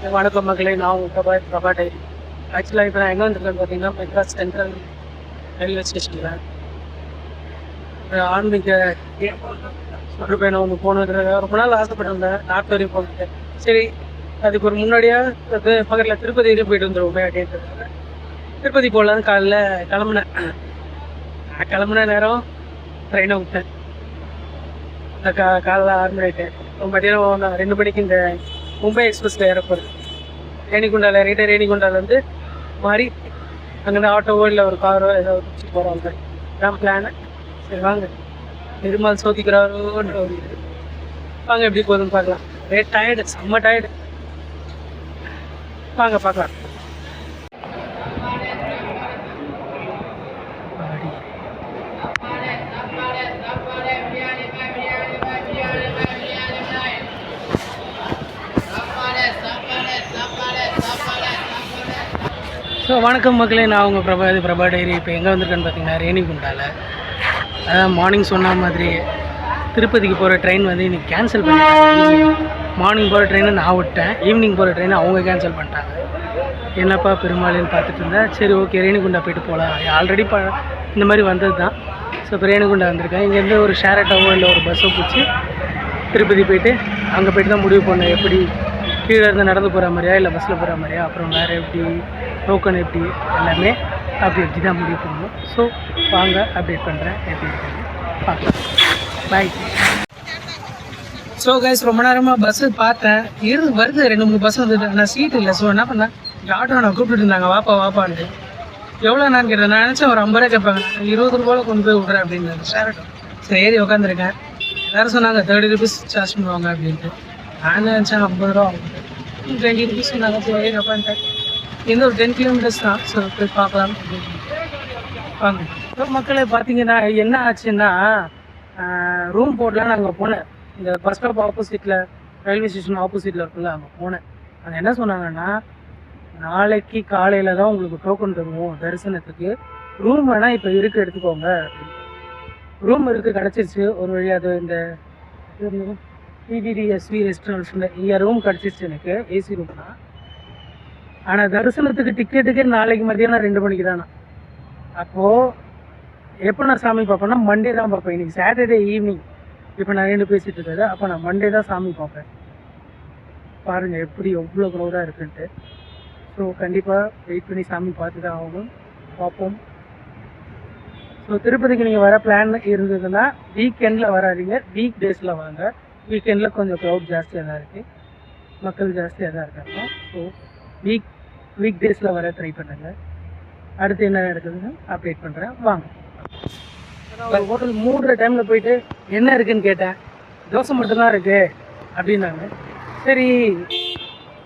வணக்கம் மக்களே, நான் உங்கள் பிரபா டைரி. ஆக்சுவலாக இப்போ நான் எங்கே வந்திருக்கேன்னு பார்த்தீங்கன்னா, மெட்ராஸ் சென்ட்ரல் ரயில்வே ஸ்டேஷனில் ஆன்மீக சுற்றுப்பயணம் ஒன்று போனது ரொம்ப நாள் ஆசைப்பட்டிருந்தேன். நார்த் வரையும் போனது. சரி, அதுக்கு ஒரு முன்னாடியாக பக்கத்தில் திருப்பதி வரையும் போயிட்டு வந்துடுவோமே அப்படின்ட்டு திருப்பதி போகலான்னு காலைல கிளம்புன நேரம் ட்ரெயினை விட்டேன். காலைல 6 மணி ஆகிட்டேன். மத்தியானம் 2 மணிக்கு இந்த மும்பை எக்ஸ்பிரஸில் ஏறப்போகுது. ரேணிகுண்டாவில் இறங்கிட்டு ரேணிகுண்டாவிலேருந்து மாறி அங்கேருந்து ஆட்டோவோ இல்லை ஒரு காரோ ஏதாவது பிடிச்சிட்டு போகிறாங்க. இதான் பிளானு. சரி வாங்க, பெருமாள் சோதிக்கிறாரோன்ற ஒரு இது. வாங்க எப்படி போகுதுன்னு பார்க்கலாம். டயர்டு, செம்ம டயர்டு. வாங்க பார்க்கலாம். ஸோ வணக்கம் மக்களே, நான் உங்கள் பிரபா டைரி. இப்போ எங்கே வந்திருக்கேன்னு பார்த்தீங்கன்னா ரேணிகுண்டாவில். அதான் மார்னிங் சொன்ன மாதிரி திருப்பதிக்கு போகிற ட்ரெயின் வந்து இன்றைக்கி கேன்சல் பண்ணிட்டாங்க. மார்னிங் போகிற ட்ரெயினை நான் விட்டேன், ஈவினிங் போகிற ட்ரெயினை அவங்க கேன்சல் பண்ணிட்டாங்க. என்னப்பா பெருமாள்னு பார்த்துட்டு இருந்தேன். சரி ஓகே, ரேணிகுண்டா போயிட்டு போகலாம். ஆல்ரெடி இந்த மாதிரி வந்தது தான். ஸோ இப்போ ரேணிகுண்டா வந்திருக்கேன். இங்கேருந்து ஒரு ஷேர் ஆட்டோவோ இல்லை ஒரு பஸ்ஸோ பிடிச்சி திருப்பதி போயிட்டு அங்கே போய்ட்டு தான் முடிவு பண்ணேன். எப்படி கீழே இருந்து நடந்து போகிற மாதிரியா இல்லை பஸ்ஸில் போகிற மாதிரியா, அப்புறம் வேறு எப்படி டோக்கன் எப்படி, எல்லாமே அப்படி தான் முடிவு பண்ணணும். ஸோ வாங்க அப்டேட் பண்ணுறேன் எப்படி இருக்குது பார்க்கலாம். பாய். ஸோ கைஸ், ரொம்ப நேரமாக பஸ்ஸு பார்த்தேன், வருது 2-3 பஸ் வந்துட்டு. நான் சீட் இல்லை. ஸோ என்ன பண்ணேன், ஆட்டோ நான் கூப்பிட்டு இருந்தாங்க வாப்பான்ட்டு. எவ்வளோ நான் கேட்டேன். நான் நினச்சேன் ஒரு 50 ரூபா கேட்பாங்க. 20 ரூபாவில் கொண்டு போய் விட்றேன் அப்படின்னு ஷேர் ஆட்டோ. சரி ஏறி உட்காந்துருக்கேன். எல்லோரும் சொன்னாங்க 30 ருபீஸ் சார்ஜ் பண்ணுவாங்க அப்படின்ட்டு. நான் நினச்சேன் 50 ரூபா ஆகும். 20 ருபீஸ் சொன்னாங்க. சரி உட்காந்துட்டேன். இந்த ஒரு 10 கிலோமீட்டர்ஸ் தான். ஸோ போய் பார்க்கலாம் வாங்க. ஸோ மக்களே பார்த்தீங்கன்னா என்ன ஆச்சுன்னா, ரூம் போடலாம் நாங்கள் போனேன். இந்த பஸ் ஸ்டாப் ஆப்போசிட்டில், ரயில்வே ஸ்டேஷன் ஆப்போசிட்டில் இருக்குல்ல, அங்கே போனேன். அது என்ன சொன்னாங்கன்னா, நாளைக்கு காலையில் தான் உங்களுக்கு டோக்கன் தருவோம் தரிசனத்துக்கு. ரூம் வேணால் இப்போ இருக்குது எடுத்துக்கோங்க அப்படின்னு. ரூம் இருக்குது, கிடச்சிருச்சு ஒரு வழியாக. அது இந்த PDDSV ரெஸ்டாரண்ட்ஸில் இங்கே ரூம் கிடச்சிருச்சு எனக்கு, ஏசி ரூம் தான். ஆனால் தரிசனத்துக்கு டிக்கெட்டுக்கே நாளைக்கு மதியானம் 2 மணிக்கு தானே. அப்போது எப்போ நான் சாமி பார்ப்பேன்னா மண்டே தான் பார்ப்பேன். இன்றைக்கி சாட்டர்டே ஈவினிங். இப்போ நான் 2 பேசிகிட்டு இருக்காது. அப்போ நான் மண்டே தான் சாமி பார்ப்பேன். பாருங்கள் எப்படி எவ்வளோ க்ரௌடாக இருக்குன்ட்டு. ஸோ கண்டிப்பாக வெயிட் பண்ணி சாமி பார்த்து தான் ஆகணும். பார்ப்போம். ஸோ திருப்பதிக்கு நீங்கள் வர பிளான் இருந்ததுன்னா வீக்கெண்டில் வராதிங்க, வீக் டேஸில் வாங்க. வீக்கெண்டில் கொஞ்சம் க்ரௌட் ஜாஸ்தியாக தான் இருக்குது, மக்கள் ஜாஸ்தியாக தான் இருக்காங்க. ஸோ வீக் டேஸில் வர ட்ரை பண்ணுங்கள். அடுத்து என்ன நடக்குதுன்னு அப்டேட் பண்ணுறேன் வாங்க. ஒரு ஹோட்டல் மூடுற டைமில் போயிட்டு என்ன இருக்குதுன்னு கேட்டேன். தோசை மட்டும்தான் இருக்குது அப்படின்னாங்க. சரி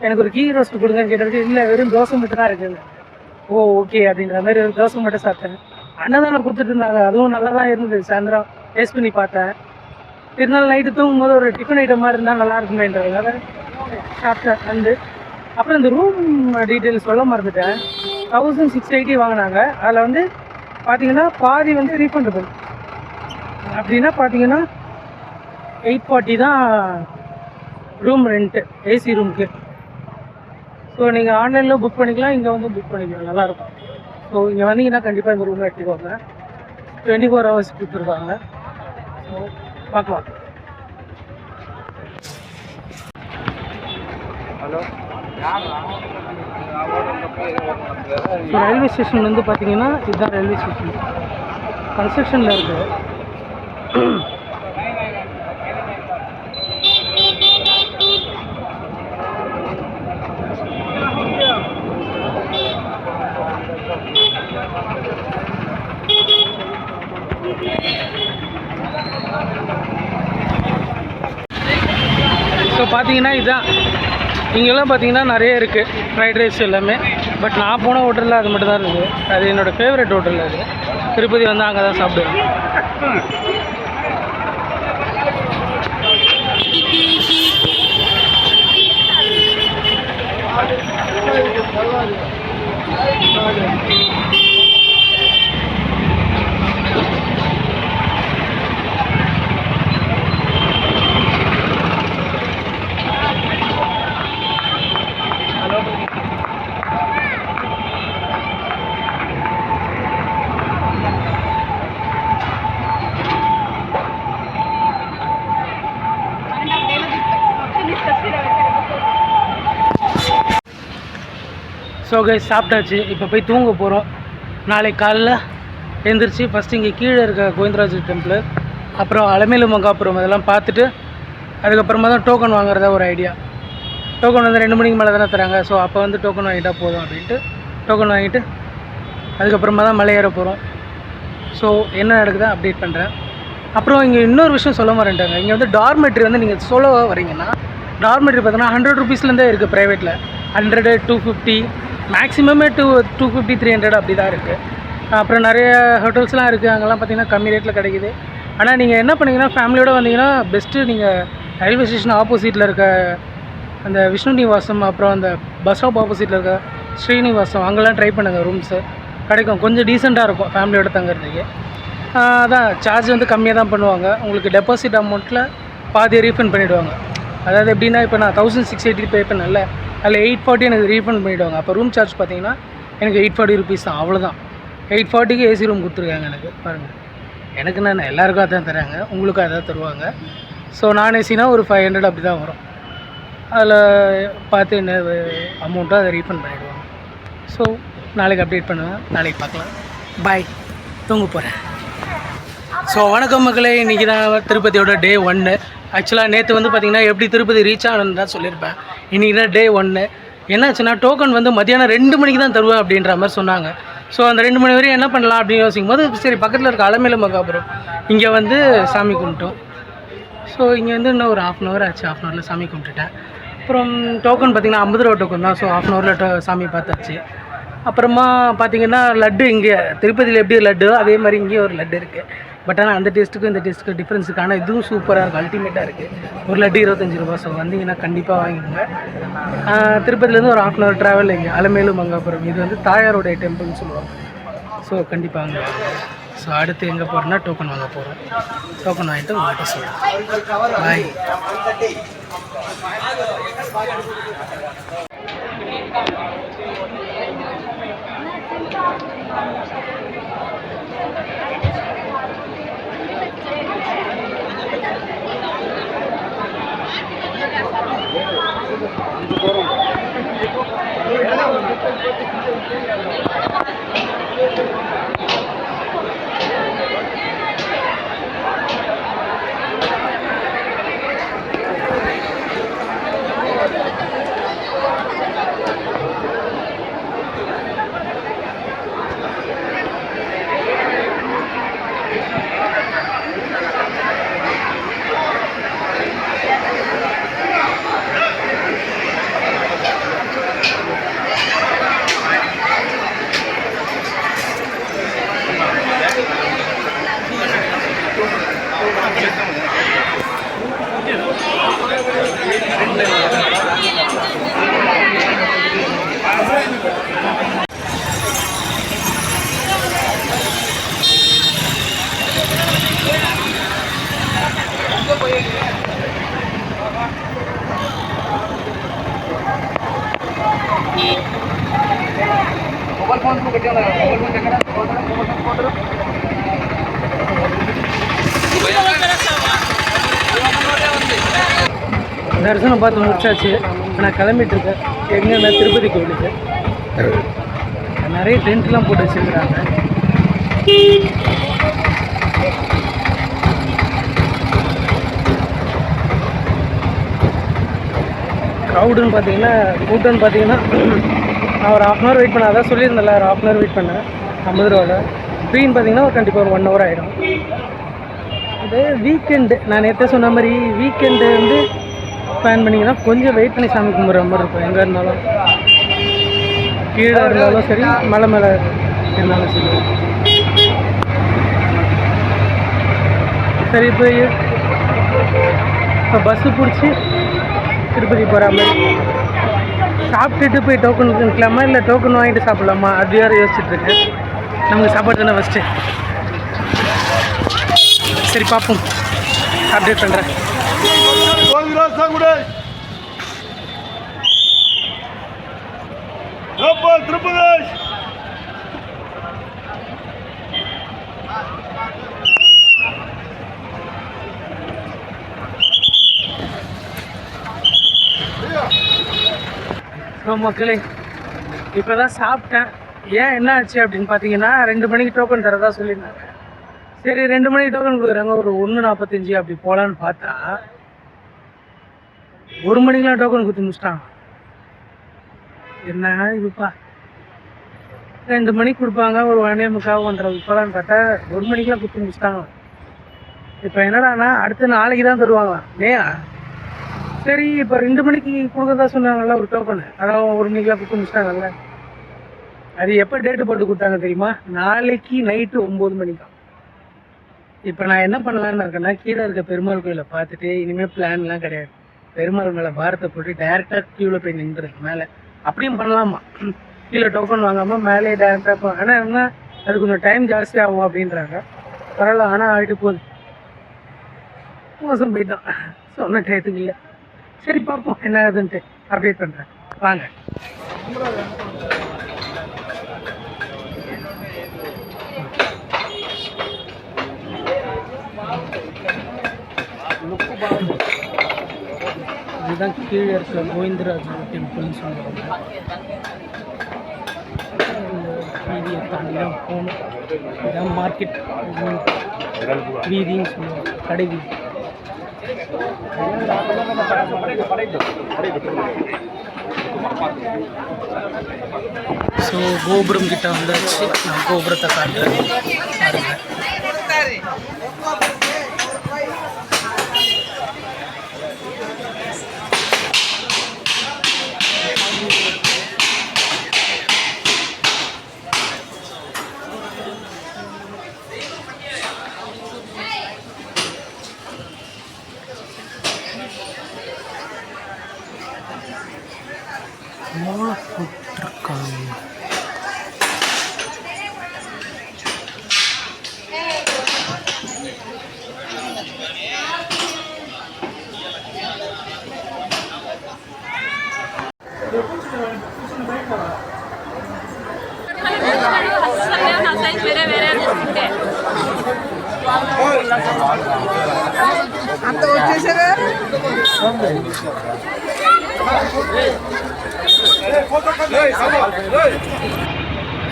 எனக்கு ஒரு கீ ரோஸ்ட் கொடுங்கன்னு கேட்டதுக்கு இல்லை வெறும் தோசை மட்டும் தான் இருக்குது. ஓ ஓகே அப்படின்ற மாதிரி ஒரு தோசை மட்டும் சாப்பிட்டேன். அன்னதானம் கொடுத்துட்டு இருந்தாங்க, அதுவும் நல்லா தான் இருந்தது. சாயந்தரம் டேஸ்ட் பண்ணி பார்த்தேன். திருநாள் நைட்டு தூங்கும்போது ஒரு டிஃபன் ஐட்டம் மாதிரி இருந்தால் நல்லா இருக்குமேன்றதுனால சாப்பிட்டேன். வந்து அப்புறம் இந்த ரூம் டீட்டெயில்ஸ் சொல்ல மறந்துட்டேன். 1680 வாங்கினாங்க. அதில் வந்து பார்த்தீங்கன்னா பாதி வந்து ரீஃபண்டபிள். அப்படின்னா பார்த்தீங்கன்னா 840 தான் ரூம் ரெண்ட்டு, ஏசி ரூமுக்கு. ஸோ நீங்கள் ஆன்லைனில் புக் பண்ணிக்கலாம், இங்கே வந்து புக் பண்ணிக்கலாம், நல்லாயிருக்கும். ஸோ இங்கே வந்தீங்கன்னா கண்டிப்பாக இந்த ரூமை எடுத்துக்கோங்க. 24 hours கொடுத்துருக்காங்க. ஸோ பார்க்கலாம். ஹலோ, ஸோ ரயில்வே ஸ்டேஷன் வந்து பார்த்தீங்கன்னா இதுதான் ரயில்வே ஸ்டேஷன். கன்ஸ்ட்ரக்ஷனில் இருக்குது. ஸோ பார்த்தீங்கன்னா இதுதான். இங்கெல்லாம் பார்த்தீங்கன்னா நிறைய இருக்குது ஃப்ரைட் ரைஸ் எல்லாமே. பட் நான் போன ஹோட்டலில் அது மட்டும் தான் இருக்குது. அது என்னோடய ஃபேவரட் ஹோட்டல். அது திருப்பதி வந்து அங்கே தான் சாப்பிடுவேன். ஸோ கைஸ் சாப்பிட்டாச்சு. இப்போ போய் தூங்க போகிறோம். நாளைக்கு காலைல எழுந்திரிச்சு ஃபஸ்ட்டு இங்கே கீழே இருக்க கோவிந்தராஜர் டெம்பிள், அப்புறம் அலமேலு மங்காபுரம் இதெல்லாம் பார்த்துட்டு அதுக்கப்புறமா தான் டோக்கன் வாங்குறதா ஒரு ஐடியா. டோக்கன் வந்து 2 மணிக்கு மேலே தானே தராங்க. ஸோ அப்போ வந்து டோக்கன் வாங்கிட்டால் போதும் அப்படின்ட்டு டோக்கன் வாங்கிட்டு அதுக்கப்புறமா தான் மலை ஏற போகிறோம். ஸோ என்ன நடக்குதா அப்டேட் பண்ணுறேன். அப்புறம் இங்கே இன்னொரு விஷயம் சொல்ல வரேன்ட்டாங்க. இங்கே வந்து டார்மெட்ரி வந்து நீங்கள் சொல்ல வரீங்கன்னா டார்மெட்ரி பார்த்தீங்கன்னா 100 ருபீஸ்லேருந்தே இருக்குது. ப்ரைவேட்டில் 100, 250, மேக்ஸிமமே 250, 300 அப்படி தான் இருக்குது. அப்புறம் நிறைய ஹோட்டல்ஸ்லாம் இருக்குது, அங்கெல்லாம் பார்த்தீங்கன்னா கம்மி ரேட்டில் கிடைக்குது. ஆனால் நீங்கள் என்ன பண்ணிங்கன்னா ஃபேமிலியோடு வந்தீங்கன்னா பெஸ்ட்டு. நீங்கள் ரயில்வே ஸ்டேஷன் ஆப்போசிட்டில் இருக்க அந்த விஷ்ணு நிவாசம், அப்புறம் அந்த பஸ் ஸ்டாப் ஆப்போசிட்டில் இருக்க ஸ்ரீனிவாசம், அங்கெல்லாம் ட்ரை பண்ணுங்கள். ரூம்ஸு கிடைக்கும், கொஞ்சம் டீசெண்டாக இருக்கும் ஃபேமிலியோடு தங்குறதுக்கு. அதான் சார்ஜ் வந்து கம்மியாக தான் பண்ணுவாங்க. உங்களுக்கு டெபாசிட் அமௌண்ட்டில் பாதி ரீஃபண்ட் பண்ணிவிடுவாங்க. அதாவது எப்படின்னா இப்போ நான் 1680 பே பண்ணல, அதில் 840 எனக்கு ரீஃபண்ட் பண்ணிவிடுவாங்க. அப்போ ரூம் சார்ஜ் பார்த்தீங்கன்னா எனக்கு 840 ருபீஸ் தான், அவ்வளோதான். 840க்கு ஏசி ரூம் கொடுத்துருக்காங்க எனக்கு. பாருங்கள், எனக்கு நான் எல்லாேருக்கும் அதான் தராங்க, உங்களுக்கும் அதான் தருவாங்க. ஸோ நான் ஏசினா ஒரு 500 அப்படி தான் வரும். அதில் பார்த்து என்ன அமௌண்ட்டோ அதை ரீஃபண்ட் பண்ணிவிடுவாங்க. ஸோ நாளைக்கு அப்டேட் பண்ணுவேன், நாளைக்கு பார்க்கலாம். பாய், தூங்க போகிறேன். ஸோ வணக்கம் மக்களே, இன்றைக்கி தான் திருப்பதியோட டே 1. ஆக்சுவலாக நேற்று வந்து பார்த்திங்கன்னா எப்படி திருப்பதி ரீச் ஆகணுன்னு தான் சொல்லியிருப்பேன். இன்றைக்கி தான் டே 1. என்னாச்சுன்னா டோக்கன் வந்து மத்தியானம் 2 மணிக்கு தான் தருவேன் அப்படின்ற மாதிரி சொன்னாங்க. ஸோ அந்த 2 மணி வரையும் என்ன பண்ணலாம் அப்படின்னு யோசிக்கும் போது சரி பக்கத்தில் இருக்க அலமேலு மங்காபுரம் இங்கே வந்து சாமி கும்பிட்டோம். ஸோ இங்கே வந்து இன்னும் ஒரு 1/2 hour ஆச்சு. 1/2 hourல சாமி கும்பிட்டுட்டேன். அப்புறம் டோக்கன் பார்த்திங்கன்னா 50 ரூபா டோக்கன் தான். ஸோ 1/2 hourல சாமி பார்த்தாச்சு. அப்புறமா பார்த்திங்கன்னா லட்டு, இங்கே திருப்பதியில் எப்படி லட்டு அதே மாதிரி இங்கேயும் ஒரு லட்டு இருக்குது. பட் ஆனால் அந்த டேஸ்ட்டுக்கும் இந்த டேஸ்ட்டுக்கும் டிஃப்ரென்ஸுக்கு. ஆனால் இதுவும் சூப்பராக இருக்குது, அல்டிமேட்டாக இருக்குது. ஒரு லட்டு 25 ரூபா. ஸோ வந்தீங்கன்னா கண்டிப்பாக வாங்கிக்கோங்க. திருப்பதிலேருந்து ஒரு 1/2 hour ட்ராவல் இங்கே அலமேலு மங்காபுரம். இது வந்து தாயாரோடைய டெம்பிள்னு சொல்லுவாங்க. ஸோ கண்டிப்பாக வாங்க. ஸோ அடுத்து எங்கே போகிறோன்னா டோக்கன் வாங்க போகிறோம். டோக்கன் வாங்கிட்டு உங்கள்கிட்ட சொல்கிறேன். பாய். தரிசனம் பார்த்து முடிச்சாச்சு. நான் கிளம்பிட்டு இருக்கேன். எங்கன்னா திருப்பதி கோவிலுக்கு நிறைய டென்ட்லாம் போட்டு வச்சுருக்குறாங்க. க்ரௌடுன்னு பார்த்தீங்கன்னா கூட்டம்னு பார்த்தீங்கன்னா நான் ஒரு 1/2 hour வெயிட் பண்ணேன். அதான் சொல்லியிருந்தேன்ல, ஒரு 1/2 hour வெயிட் பண்ணேன் 50 ரூபாவில். ஃப்ரீன்னு பார்த்தீங்கன்னா கண்டிப்பாக ஒரு 1 hour ஆகிடும். அது வீக்கெண்டு, நான் நேற்று சொன்ன மாதிரி வீக்கெண்டு வந்து பிளான் பண்ணிங்கன்னா கொஞ்சம் வெயிட் பண்ணி சாமி கும்பிட்ற மாதிரி இருக்கும். எங்கே இருந்தாலும், கீழே இருந்தாலும் சரி, மலை மேலே இருந்தாலும் சரி. சரி, இப்போ பஸ்ஸு பிடிச்சி திருப்பதி போகிற மாதிரி சாப்பிட்டுட்டு போய் டோக்கன் நிற்கலாமா இல்லை டோக்கன் வாங்கிட்டு சாப்பிட்லாமா அது வேறு யோசிச்சுட்ருக்கு. நமக்கு சாப்பாடு தானே ஃபஸ்ட்டு. சரி பார்ப்போம், அப்டேட் பண்ணுறேன். மக்களே இப்போ தான் சாப்பிட்டேன். ஏன் என்ன ஆச்சு அப்படின்னு பார்த்தீங்கன்னா 2 மணிக்கு டோக்கன் தரதா சொல்லியிருந்தாங்க. சரி 2 மணிக்கு டோக்கன் கொடுக்குறாங்க, ஒரு 1:45 அப்படி போகலான்னு பார்த்தா 1 மணிக்கெலாம் டோக்கன் கொடுத்து முடிச்சிட்டாங்க. என்ன இதுப்பா, 2 மணிக்கு கொடுப்பாங்க, ஒரு 1:45 1:30 இப்போலான்னு பார்த்தா 1 மணிக்கெலாம் கொடுத்து முடிச்சிட்டாங்க. இப்போ என்னடானா அடுத்த நாளைக்கு தான் தருவாங்களாம். ஏன் சரி இப்போ 2 மணிக்கு கொடுக்குறதா சொன்னாங்கல்ல ஒரு டோக்கனு, அதான் 1 மணிக்கெலாம் கொடுத்து முடிச்சிட்டாங்கல்ல. அது எப்போ டேட்டு போட்டு கொடுத்தாங்க தெரியுமா? நாளைக்கு நைட்டு 9 மணிக்கு. இப்போ நான் என்ன பண்ணலான்னு இருக்கேன்னா, கீழே இருக்க பெருமாள் கோயிலை பார்த்துட்டு இனிமேல் பிளான்லாம் கிடையாது, பெருமாள் மேலே பாரத்தை போட்டு டேரெக்டாக க்யூவில் போய் நின்றுருக்கு மேலே. அப்படியும் பண்ணலாமா, கீழே டோக்கன் வாங்காமல் மேலே டேரெக்டாக போ. ஆனால் என்ன அது கொஞ்சம் டைம் ஜாஸ்தி ஆகும் அப்படின்றாங்க. பரவாயில்ல, ஆனால் ஆகிட்டு போகுது. மோசம் போயிட்டான், சொன்ன டயத்துக்கு இல்லை. சரி பார்ப்போம் என்ன ஆகுதுன்ட்டு அப்டேட் பண்ணுறேன் வாங்க. இதுதான் கீழே இருக்கிற கோவிந்தராஜ் டெம்பிள்னு சொல்லுவாங்க. வீதியை தாண்டி தான் போகணும். இதுதான் மார்க்கெட் வீதின்னு சொல்லுவாங்க, கடை வீதி. ஸோ கோபுரம் கிட்ட வந்தாச்சு. நான் கோபுரத்தை காட்டுறேன் பாருங்க. అంత వచ్చేసారా?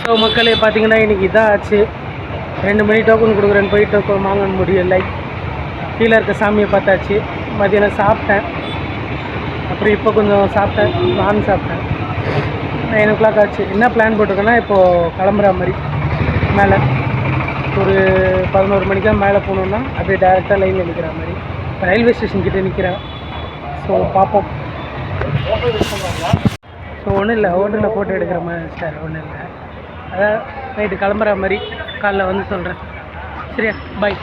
ஸோ மக்களே பார்த்தீங்கன்னா இன்றைக்கி இதான் ஆச்சு. 2 மணி டோக்கன் கொடுக்குறேன்னு போய் டோக்கன் வாங்க முடியலை. கீழே இருக்க சாமியை பார்த்தாச்சு. மதியானம் சாப்பிட்டேன், அப்புறம் இப்போ கொஞ்சம் சாப்பிட்டேன், நான் சாப்பிட்டேன். 9 o'clock ஆச்சு. என்ன பிளான் போட்டிருக்கேன்னா இப்போது கிளம்புற மாதிரி மேலே ஒரு 11 மணிக்காக மேலே போகணுன்னா அப்படியே டேரெக்டாக லைனில் நிற்கிற மாதிரி. இப்போ ரயில்வே ஸ்டேஷன் கிட்டே நிற்கிறேன். ஸோ பார்ப்போம். ஸோ ஒன்றும் இல்லை, ஹோட்டலில் ஃபோட்டோ எடுக்கிற மாதிரி சார் ஒன்றும் இல்லை. அதான் நைட்டு கிளம்புற மாதிரி காலைல வந்து சொல்கிறேன். சரியா, பாய்.